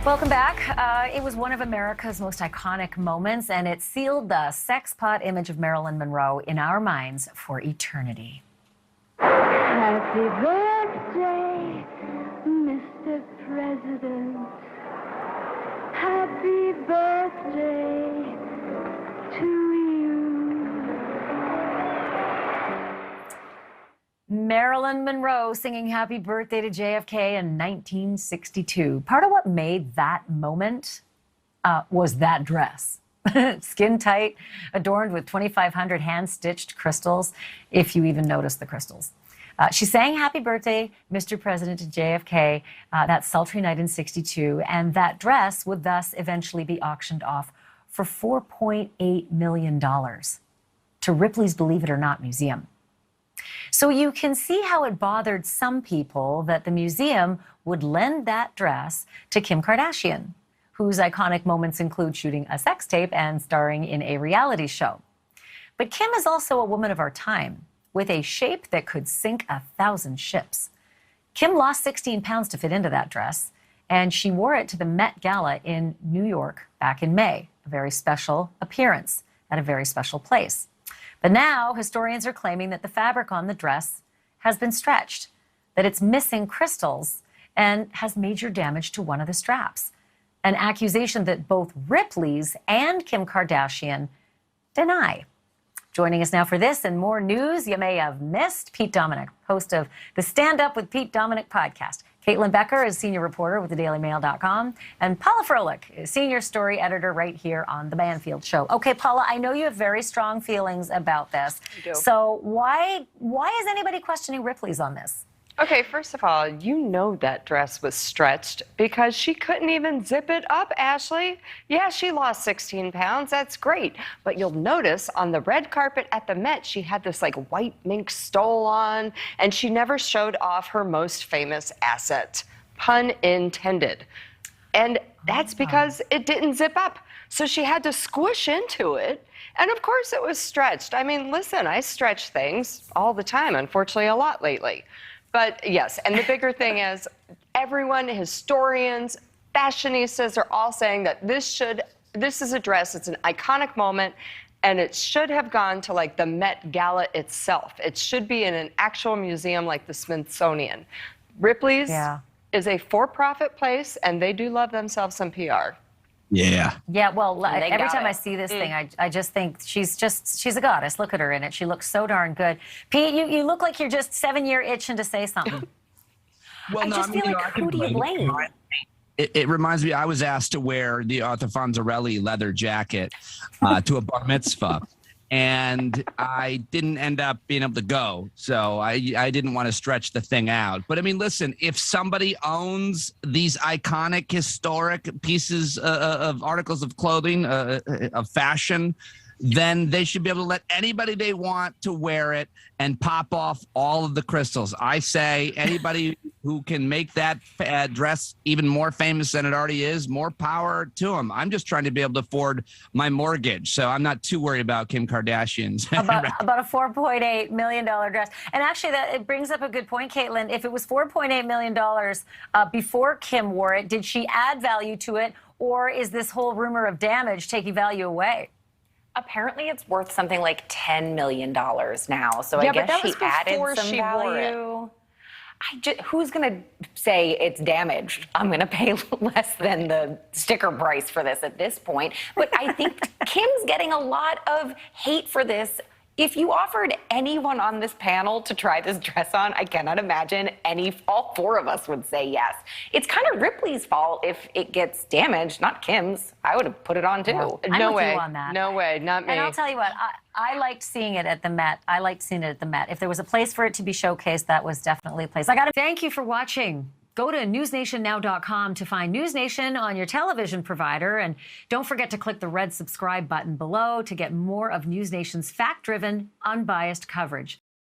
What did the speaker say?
Welcome back. It was one of America's most iconic moments, and it sealed the sex pot image of Marilyn Monroe in our minds for eternity. Happy birthday, Mr. President. Happy birthday to you. Marilyn Monroe singing Happy Birthday to JFK in 1962. Part of what made that moment was that dress. Skin tight, adorned with 2,500 hand-stitched crystals, if you even notice the crystals. She sang Happy Birthday, Mr. President, to JFK that sultry night in '62, and that dress would thus eventually be auctioned off for $4.8 million to Ripley's Believe It or Not museum. So you can see how it bothered some people that the museum would lend that dress to Kim Kardashian, whose iconic moments include shooting a sex tape and starring in a reality show. But Kim is also a woman of our time, with a shape that could sink 1,000 ships. Kim lost 16 pounds to fit into that dress, and she wore it to the Met Gala in New York back in May, a very special appearance at a very special place. But now historians are claiming that the fabric on the dress has been stretched, that it's missing crystals, and has major damage to one of the straps. An accusation that both Ripley's and Kim Kardashian deny. Joining us now for this and more news you may have missed, Pete Dominick, host of the Stand Up with Pete Dominick podcast. Caitlyn Becker is senior reporter with thedailymail.com, and Paula Froelich is senior story editor right here on the Banfield show. Okay, Paula, I know you have very strong feelings about this. I do. So why is anybody questioning Ripley's on this? Okay, first of all, you know that dress was stretched because she couldn't even zip it up, Ashleigh. Yeah, she lost 16 pounds. That's great. But you'll notice on the red carpet at the Met, she had this like white mink stole on, and she never showed off her most famous asset, pun intended. And that's because it didn't zip up. So she had to squish into it. And of course it was stretched. I mean, listen, I stretch things all the time, unfortunately a lot lately. But yes, and the bigger thing is everyone, historians, fashionistas are all saying that this is a dress, it's an iconic moment, and it should have gone to like the Met Gala itself. It should be in an actual museum like the Smithsonian. Ripley's is a for-profit place, and they do love themselves some PR. Yeah. Yeah, well, every time I see this thing, I just think she's a goddess. Look at her in it. She looks so darn good. Pete, you look like you're just 7-year itching to say something. Well, I just feel like, who do you blame? It reminds me, I was asked to wear the Arthur Fonzarelli leather jacket to a bar mitzvah. And I didn't end up being able to go. So I didn't want to stretch the thing out. But I mean, listen, if somebody owns these iconic, historic pieces of articles of clothing, of fashion, then they should be able to let anybody they want to wear it and pop off all of the crystals. I say anybody who can make that dress even more famous than it already is, more power to them. I'm just trying to be able to afford my mortgage, so I'm not too worried about Kim Kardashian's. about a $4.8 million dress. And actually, it brings up a good point, Caitlyn. If it was $4.8 million before Kim wore it, did she add value to it, or is this whole rumor of damage taking value away? Apparently, it's worth something like $10 million now. So Yeah, I guess she added some value. Who's going to say it's damaged? I'm going to pay less than the sticker price for this at this point. But I think Kim's getting a lot of hate for this. If you offered anyone on this panel to try this dress on, I cannot imagine all four of us would say yes. It's kind of Ripley's fault if it gets damaged, not Kim's. I would have put it on too. Well, no way. On that. No way, not me. And I'll tell you what, I liked seeing it at the Met. If there was a place for it to be showcased, that was definitely a place. Thank you for watching. Go to newsnationnnow.com to find NewsNation on your television provider. And don't forget to click the red subscribe button below to get more of NewsNation's fact-driven, unbiased coverage.